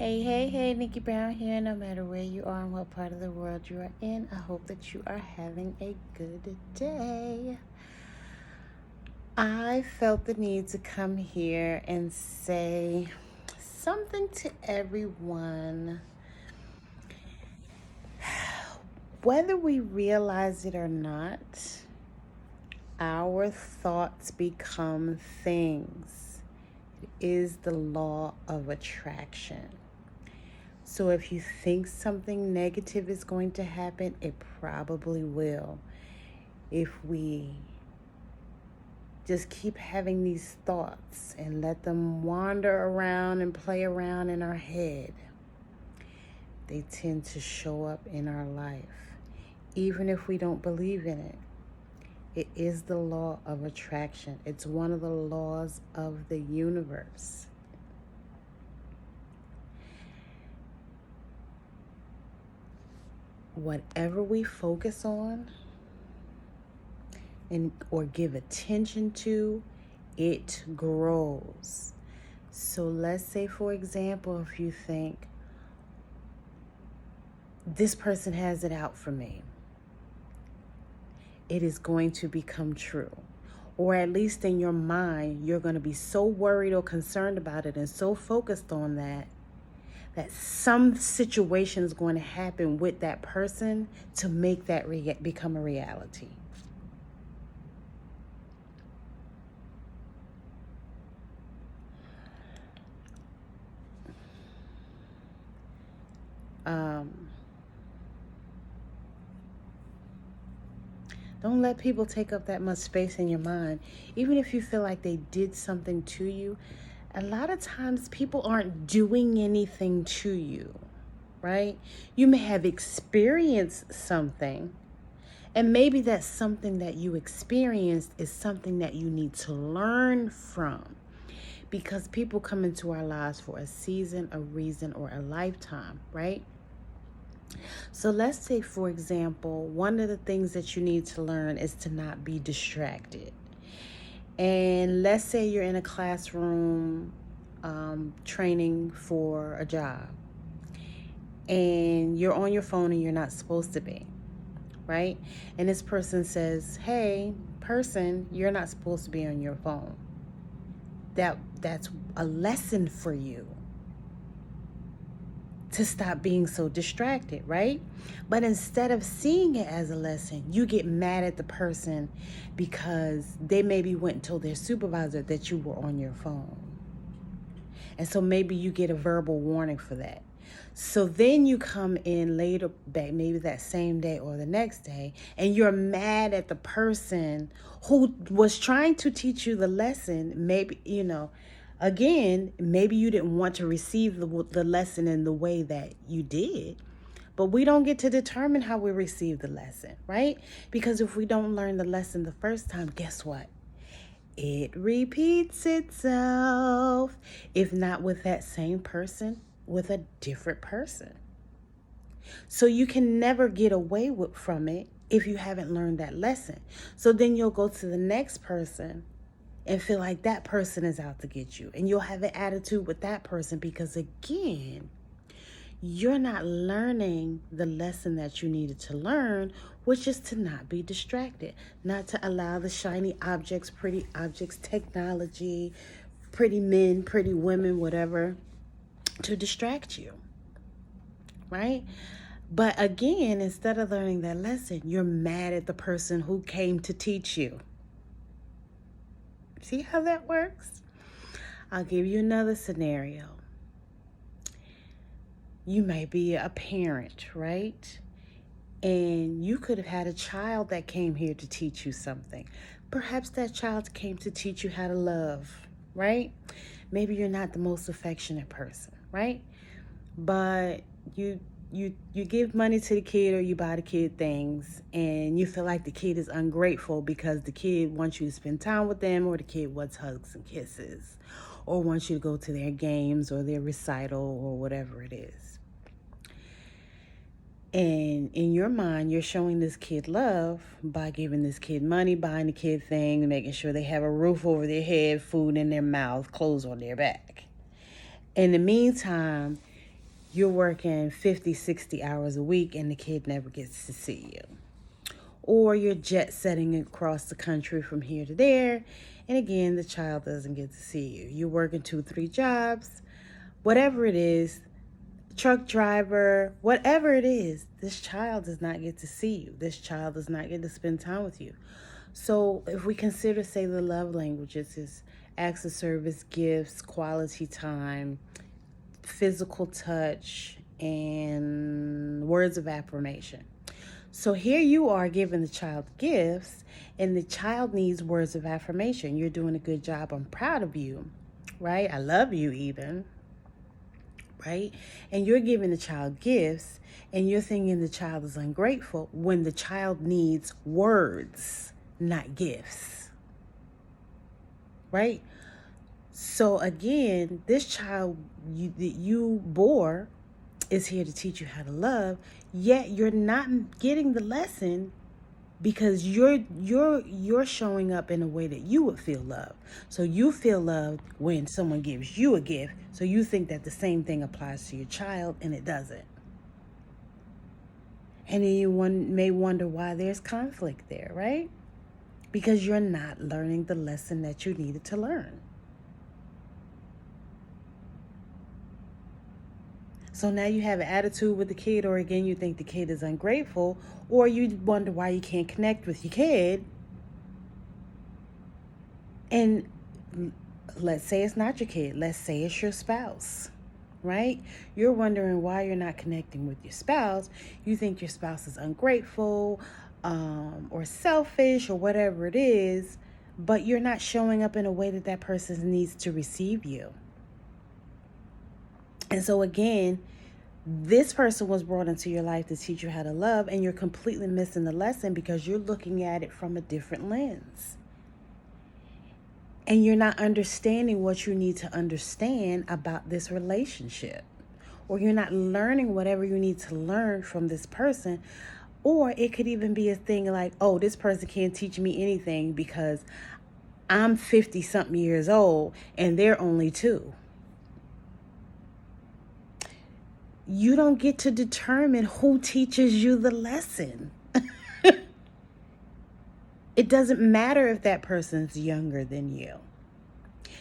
Hey, hey, hey, Nikki Brown here. No matter where you are and what part of the world you are in, I hope that you are having a good day. I felt the need to come here and say something to everyone. Whether we realize it or not, our thoughts become things. It is the law of attraction. So if you think something negative is going to happen, it probably will. If we just keep having these thoughts and let them wander around and play around in our head, they tend to show up in our life, even if we don't believe in it. It is the law of attraction. It's one of the laws of the universe. Whatever we focus on or give attention to, it grows. So let's say, for example, if you think, this person has it out for me, it is going to become true. Or at least in your mind, you're going to be so worried or concerned about it and so focused on that some situation is going to happen with that person to make that become a reality. Don't let people take up that much space in your mind. Even if you feel like they did something to you, a lot of times people aren't doing anything to you, right? You may have experienced something, and maybe that something that you experienced is something that you need to learn from. Because people come into our lives for a season, a reason, or a lifetime, right? So let's say, for example, one of the things that you need to learn is to not be distracted. And let's say you're in a classroom training for a job, and you're on your phone and you're not supposed to be, right? And this person says, hey, person, you're not supposed to be on your phone. That's a lesson for you to stop being so distracted, right? But instead of seeing it as a lesson, you get mad at the person because they maybe went and told their supervisor that you were on your phone. And so maybe you get a verbal warning for that. So then you come in later back, maybe that same day or the next day, and you're mad at the person who was trying to teach you the lesson. Maybe, again, maybe you didn't want to receive the lesson in the way that you did. But we don't get to determine how we receive the lesson, right? Because if we don't learn the lesson the first time, guess what? It repeats itself. If not with that same person, with a different person. So you can never get away from it if you haven't learned that lesson. So then you'll go to the next person and feel like that person is out to get you. And you'll have an attitude with that person because, again, you're not learning the lesson that you needed to learn, which is to not be distracted, not to allow the shiny objects, pretty objects, technology, pretty men, pretty women, whatever, to distract you, right? But again, instead of learning that lesson, you're mad at the person who came to teach you. See how that works? I'll give you another scenario. You may be a parent, right? And you could have had a child that came here to teach you something. Perhaps that child came to teach you how to love, right? Maybe you're not the most affectionate person, right? But you give money to the kid, or you buy the kid things, and you feel like the kid is ungrateful because the kid wants you to spend time with them, or the kid wants hugs and kisses, or wants you to go to their games or their recital or whatever it is. And in your mind, you're showing this kid love by giving this kid money, buying the kid things, making sure they have a roof over their head, food in their mouth, clothes on their back. In the meantime, you're working 50, 60 hours a week and the kid never gets to see you. Or you're jet setting across the country from here to there, and again, the child doesn't get to see you. You're working 2, 3 jobs, whatever it is, truck driver, whatever it is, this child does not get to see you. This child does not get to spend time with you. So if we consider, say, the love languages is acts of service, gifts, quality time, physical touch, and words of affirmation. So here you are giving the child gifts, and the child needs words of affirmation. You're doing a good job. I'm proud of you, right? I love you even, right? And you're giving the child gifts, and you're thinking the child is ungrateful when the child needs words, not gifts, right? So again, this child that you bore is here to teach you how to love, yet you're not getting the lesson because you're showing up in a way that you would feel loved. So you feel loved when someone gives you a gift, so you think that the same thing applies to your child, and it doesn't. And then you may wonder why there's conflict there, right? Because you're not learning the lesson that you needed to learn. So now you have an attitude with the kid, or again, you think the kid is ungrateful, or you wonder why you can't connect with your kid. And let's say it's not your kid. Let's say it's your spouse, right? You're wondering why you're not connecting with your spouse. You think your spouse is ungrateful or selfish or whatever it is, but you're not showing up in a way that that person needs to receive you. And so again, this person was brought into your life to teach you how to love, and you're completely missing the lesson because you're looking at it from a different lens. And you're not understanding what you need to understand about this relationship. Or you're not learning whatever you need to learn from this person. Or it could even be a thing like, oh, this person can't teach me anything because I'm 50-something years old and they're only 2. You don't get to determine who teaches you the lesson. It doesn't matter if that person's younger than you.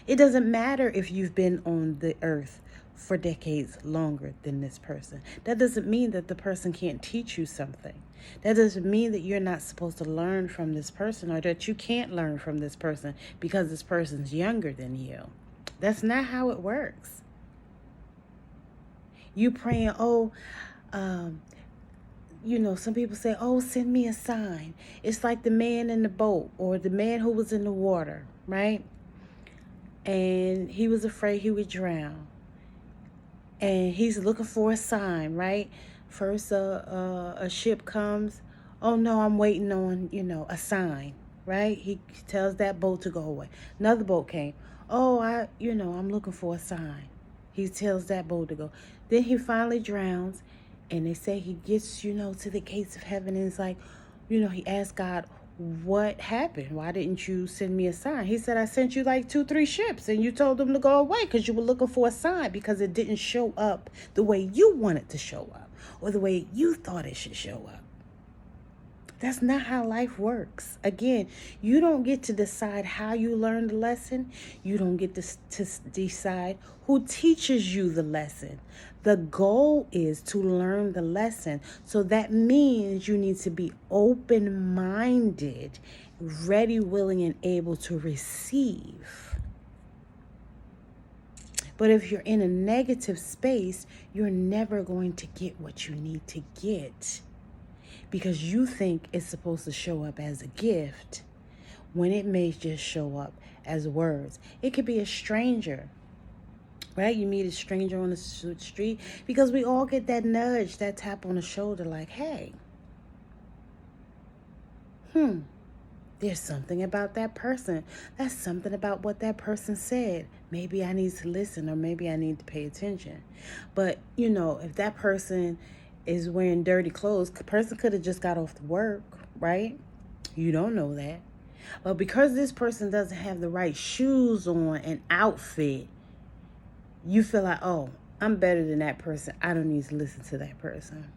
It doesn't matter if you've been on the earth for decades longer than this person. That doesn't mean that the person can't teach you something. That doesn't mean that you're not supposed to learn from this person, or that you can't learn from this person because this person's younger than you. That's not how it works. You praying, some people say, oh, send me a sign. It's like the man in the boat, or the man who was in the water, right? And he was afraid he would drown. And he's looking for a sign, right? First, a ship comes. Oh, no, I'm waiting on, a sign, right? He tells that boat to go away. Another boat came. Oh, I'm looking for a sign. He tells that boat to go. Then he finally drowns, and they say he gets, to the gates of heaven, and it's like, he asked God, what happened? Why didn't you send me a sign? He said, I sent you like 2, 3 ships, and you told them to go away because you were looking for a sign because it didn't show up the way you wanted to show up or the way you thought it should show up. That's not how life works. Again, you don't get to decide how you learn the lesson. You don't get to decide who teaches you the lesson. The goal is to learn the lesson. So that means you need to be open-minded, ready, willing, and able to receive. But if you're in a negative space, you're never going to get what you need to get, because you think it's supposed to show up as a gift when it may just show up as words. It could be a stranger, right? You meet a stranger on the street, because we all get that nudge, that tap on the shoulder like, hey, there's something about that person. That's something about what that person said. Maybe I need to listen, or maybe I need to pay attention. But, if that person is wearing dirty clothes, the person could have just got off to work, right? You don't know that. But because this person doesn't have the right shoes on and outfit, you feel like, oh, I'm better than that person. I don't need to listen to that person.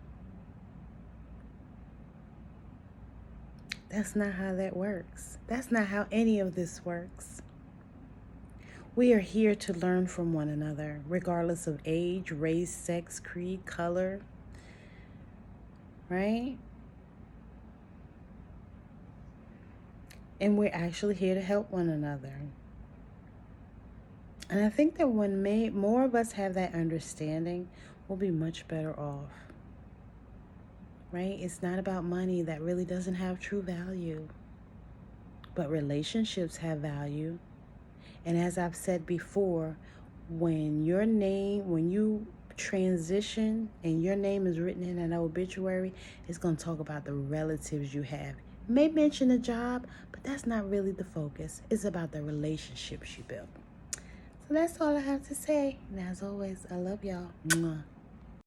That's not how that works. That's not how any of this works. We are here to learn from one another, regardless of age, race, sex, creed, color, right? And we're actually here to help one another. And I think that when more of us have that understanding, we'll be much better off. Right? It's not about money. That really doesn't have true value. But relationships have value. And as I've said before, when you transition and your name is written in an obituary, it's going to talk about the relatives you have. It may mention a job, but that's not really the focus. It's about the relationships you build. So that's all I have to say. And as always, I love y'all. Mwah.